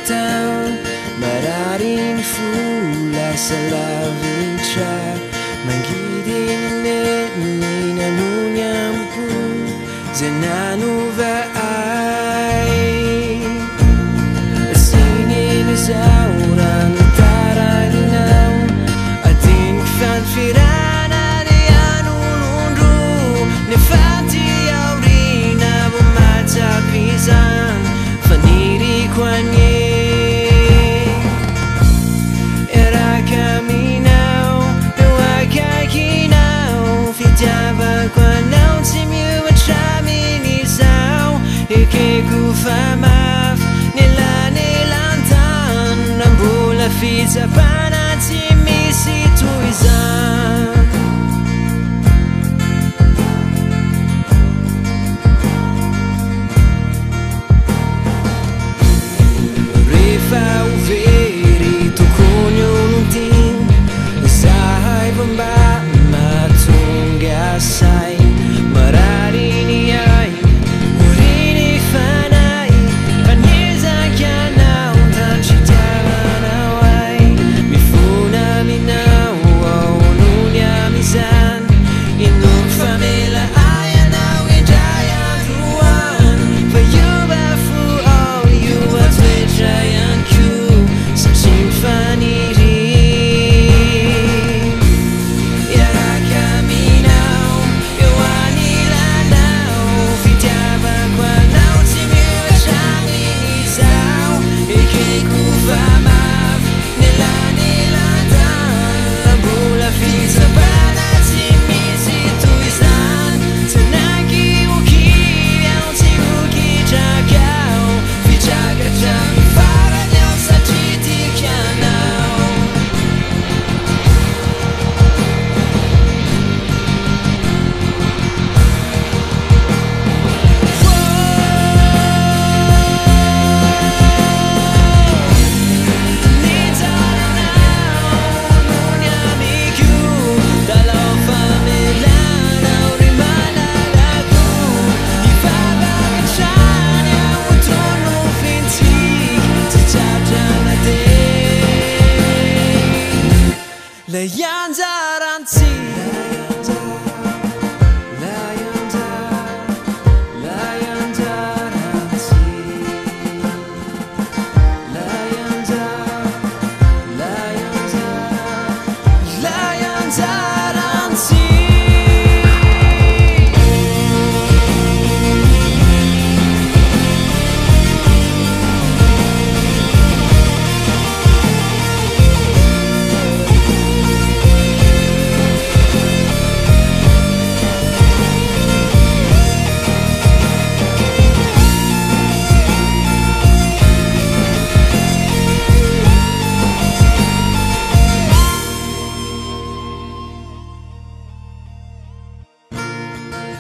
tão mararin fula salavitra mangidin nina nunyam pu zenanu vai singin sauran taranau atin fan firana de anunundu ne fati aurina bumata pisan faniri kwanye era caminau eu akakinau fitava quando se me achaminizau e que kufamaf nilantan nambula fita panati mi situizan o verito conho não tem sai bomba matunga sai mararini ai murini fanai panesa chiana un tancitava nawai mi funa mi nau nunya mi san in un famela ai now in giant ruan for you bafu all you are giant faniri era caminau eu anilanau fitava quando se me achaminizau e que kufamav nilanilatan bula fita panati mi situizan tanaki uki anti uki jakau fijaga jami fara nyosa chiti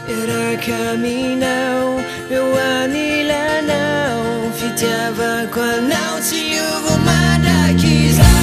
era caminau eu anilanau fitava quando se eu vou mandar quizá